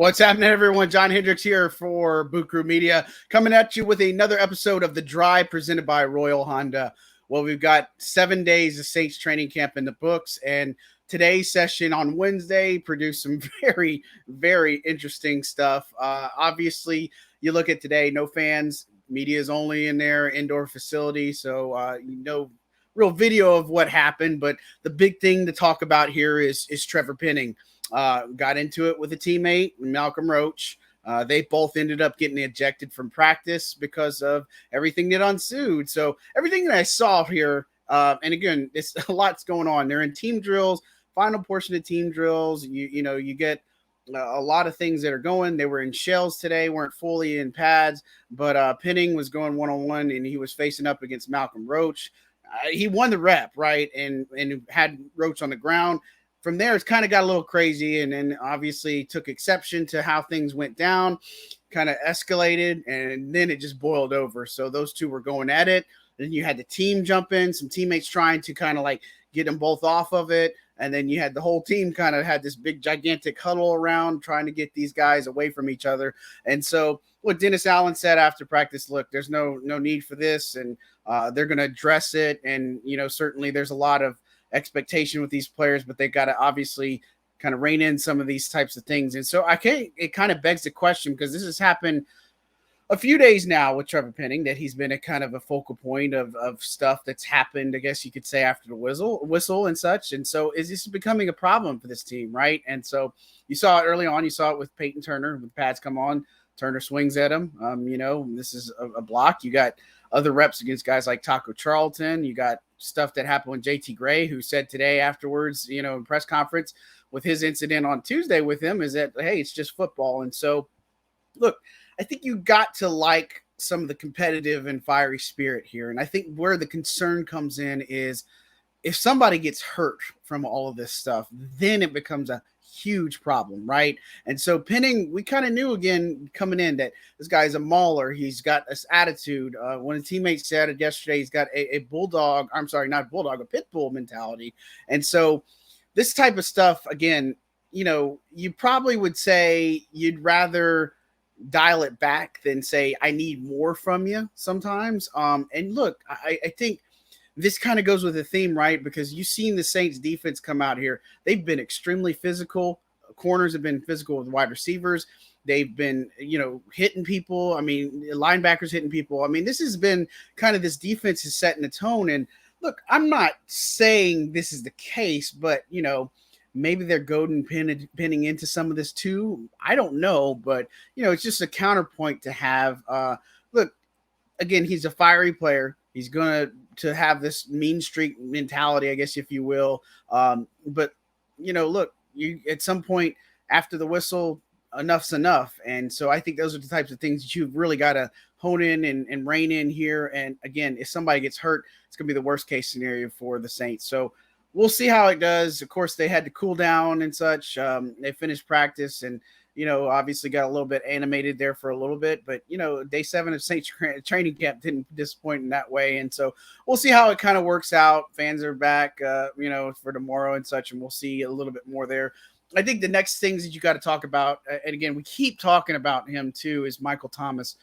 What's happening, everyone? John Hendricks here for Boot Crew Media, coming at you with another episode of The Drive presented by Royal Honda. Well, we've got 7 days of Saints training camp in the books, and today's session on Wednesday produced some very, very interesting stuff. Obviously, you look at today, no fans, media is only in their indoor facility, so no real video of what happened. But the big thing to talk about here is Trevor Penning. Got into it with a teammate, Malcolm Roach. They both ended up getting ejected from practice because of everything that ensued. So everything that I saw here, and again, it's a lot's going on. They're in team drills, final portion of team drills. You get a lot of things that are going. They were in shells today, weren't fully in pads, but Penning was going one-on-one, and he was facing up against Malcolm Roach. He won the rep, right, and had Roach on the ground. From there, it's kind of got a little crazy, and then obviously took exception to how things went down, kind of escalated, and then it just boiled over. So those two were going at it. Then you had the team jump in, some teammates trying to kind of like get them both off of it. And then you had the whole team kind of had this big, gigantic huddle around trying to get these guys away from each other. And so what Dennis Allen said after practice, look, there's no need for this, and they're going to address it. And, certainly there's a lot of expectation with these players, but they got to obviously kind of rein in some of these types of things. And so it kind of begs the question, because this has happened a few days now with Trevor Penning, that he's been a kind of a focal point of stuff that's happened, I guess you could say, after the whistle and such. And so is this becoming a problem for this team, right? And so you saw it early on. You saw it with Peyton Turner. When pads come on, Turner swings at him. This is a block. You got other reps against guys like Taco Charlton. You got stuff that happened with JT Gray, who said today afterwards, in press conference with his incident on Tuesday with him, is that, hey, it's just football. And so, look, I think you got to like some of the competitive and fiery spirit here. And I think where the concern comes in is if somebody gets hurt from all of this stuff, then it becomes a huge problem, right? And so Penning, we kind of knew again coming in that this guy's a mauler. He's got this attitude. When a teammate said it yesterday, he's got a bulldog. I'm sorry, not bulldog, a pit bull mentality. And so this type of stuff, again, you probably would say you'd rather dial it back than say, I need more from you sometimes. And look, I think this kind of goes with the theme, right? Because you've seen the Saints defense come out here. They've been extremely physical. Corners have been physical with wide receivers. They've been, hitting people. I mean, linebackers hitting people. I mean, this has been kind of, this defense is setting the tone. And look, I'm not saying this is the case, but, maybe they're goading Penning into some of this too. I don't know, but, it's just a counterpoint to have. Look, again, he's a fiery player. He's going to have this mean streak mentality, I guess, if you will. But, look, you at some point after the whistle, enough's enough. And so I think those are the types of things that you've really got to hone in and rein in here. And again, if somebody gets hurt, it's going to be the worst case scenario for the Saints. So we'll see how it does. Of course, they had to cool down and such. They finished practice and, obviously got a little bit animated there for a little bit, but, day 7 of Saints training camp didn't disappoint in that way. And so we'll see how it kind of works out. Fans are back, for tomorrow and such, and we'll see a little bit more there. I think the next things that you got to talk about, and again, we keep talking about him too, is Michael Thomas.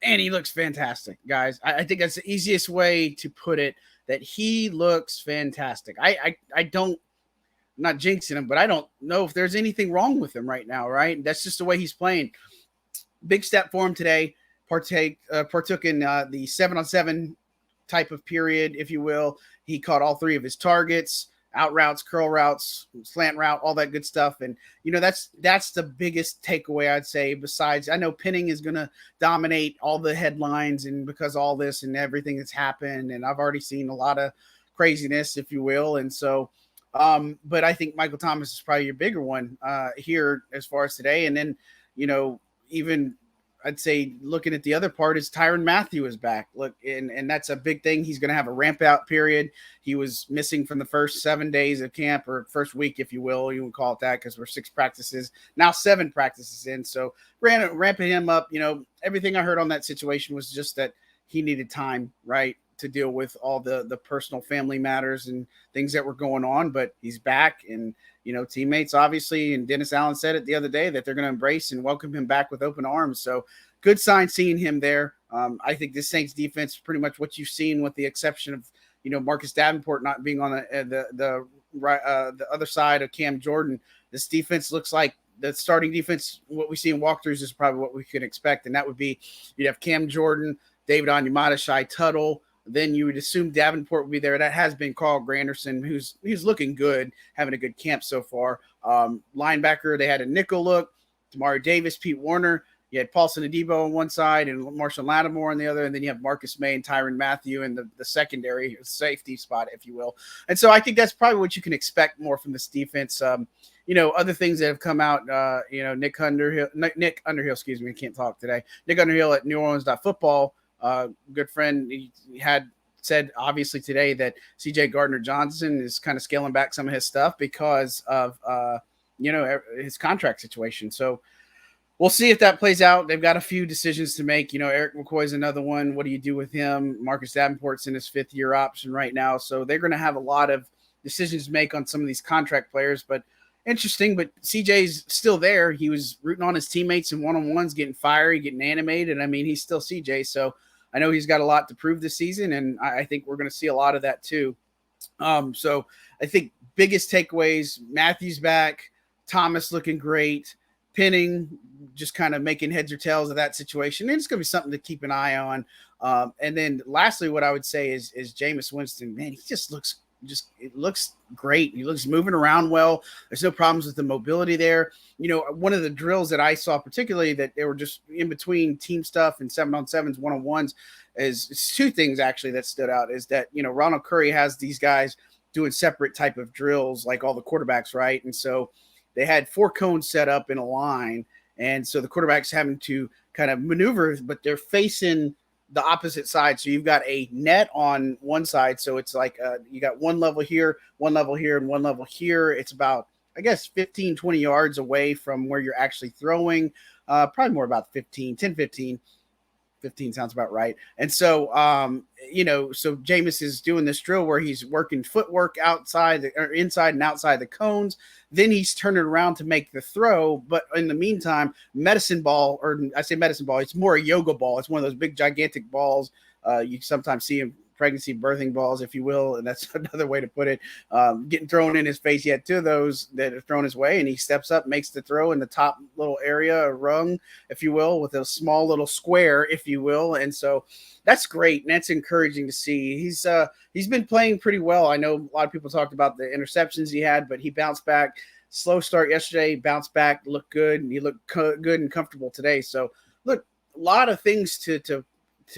And he looks fantastic, guys. I think that's the easiest way to put it, that he looks fantastic. I don't, I'm not jinxing him, but I don't know if there's anything wrong with him right now, right? That's just the way he's playing. Big step for him today. Partook in the 7-on-7 type of period, if you will. He caught all 3 of his targets, out routes, curl routes, slant route, all that good stuff. And, that's the biggest takeaway, I'd say. Besides, I know Penning is going to dominate all the headlines, and because all this and everything that's happened, and I've already seen a lot of craziness, if you will. And so, but I think Michael Thomas is probably your bigger one here as far as today. And then, even I'd say looking at the other part is Tyrann Mathieu is back. Look, and that's a big thing. He's going to have a ramp out period. He was missing from the first 7 days of camp, or first week, if you will. You would call it that, because we're 6 practices, now 7 practices in. So ramping him up, everything I heard on that situation was just that he needed time, right, to deal with all the personal family matters and things that were going on, but he's back. And, teammates, obviously, and Dennis Allen said it the other day that they're going to embrace and welcome him back with open arms. So good sign seeing him there. I think this Saints defense is pretty much what you've seen, with the exception of, Marcus Davenport not being on the other side of Cam Jordan. This defense looks like the starting defense. What we see in walkthroughs is probably what we could expect, and that would be you'd have Cam Jordan, David Onyemata, Shai Tuttle. Then you would assume Davenport would be there. That has been Carl Granderson, who's looking good, having a good camp so far. Linebacker, they had a nickel look. Tamari Davis, Pete Warner. You had Paulson Adebo on one side and Marshall Lattimore on the other, and then you have Marcus May and Tyrann Mathieu in the secondary safety spot, if you will. And so I think that's probably what you can expect more from this defense. Other things that have come out, Nick Underhill, excuse me, I can't talk today. Nick Underhill at NewOrleans.football, good friend, he had said obviously today that CJ Gardner-Johnson is kind of scaling back some of his stuff because of, his contract situation. So we'll see if that plays out. They've got a few decisions to make. Eric McCoy is another one. What do you do with him? Marcus Davenport's in his 5th-year option right now. So they're going to have a lot of decisions to make on some of these contract players. But interesting, but CJ's still there. He was rooting on his teammates in one-on-ones, getting fiery, getting animated. I mean, he's still CJ. So I know he's got a lot to prove this season, and I think we're going to see a lot of that too. So I think biggest takeaways, Matthew's back, Thomas looking great, Penning just kind of making heads or tails of that situation. And it's going to be something to keep an eye on. And then lastly, what I would say is Jameis Winston, man, it looks great. He looks moving around well. There's no problems with the mobility there. One of the drills that I saw particularly that they were just in between team stuff and 7-on-7s, 1-on-1s is two things actually that stood out is that, Ronald Curry has these guys doing separate type of drills like all the quarterbacks, right? And so they had 4 cones set up in a line. And so the quarterback's having to kind of maneuver, but they're facing the opposite side. So you've got a net on one side. So it's like you got one level here, and one level here. It's about, I guess, 15, 20 yards away from where you're actually throwing. Probably more about 10, 15. 15 sounds about right. And so, so Jameis is doing this drill where he's working footwork inside and outside the cones. Then he's turning around to make the throw. But in the meantime, medicine ball, or I say medicine ball, it's more a yoga ball. It's one of those big, gigantic balls. You sometimes see in pregnancy birthing balls, if you will, and that's another way to put it, getting thrown in his face. He had 2 of those that are thrown his way, and he steps up, makes the throw in the top little area, a rung, if you will, with a small little square, if you will. And so that's great, and that's encouraging to see. He's been playing pretty well. I know a lot of people talked about the interceptions he had, but he bounced back. Slow start yesterday, bounced back, looked good, and he looked good and comfortable today. So look, a lot of things to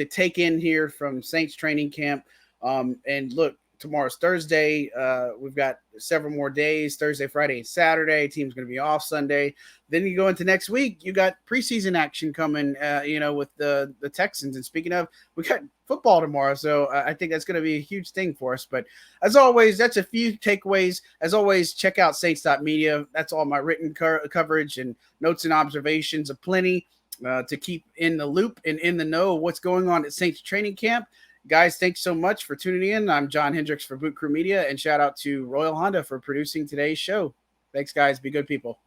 take in here from Saints training camp. And look, tomorrow's Thursday. We've got several more days, Thursday, Friday, and Saturday. Team's going to be off Sunday. Then you go into next week. You got preseason action coming, with the Texans. And speaking of, we got football tomorrow. So I think that's going to be a huge thing for us. But as always, that's a few takeaways. As always, check out Saints.media. That's all my written coverage and notes and observations aplenty. To keep in the loop and in the know of what's going on at Saints training camp. Guys, thanks so much for tuning in. I'm John Hendricks for Boot Crew Media, and shout out to Royal Honda for producing today's show. Thanks, guys. Be good people.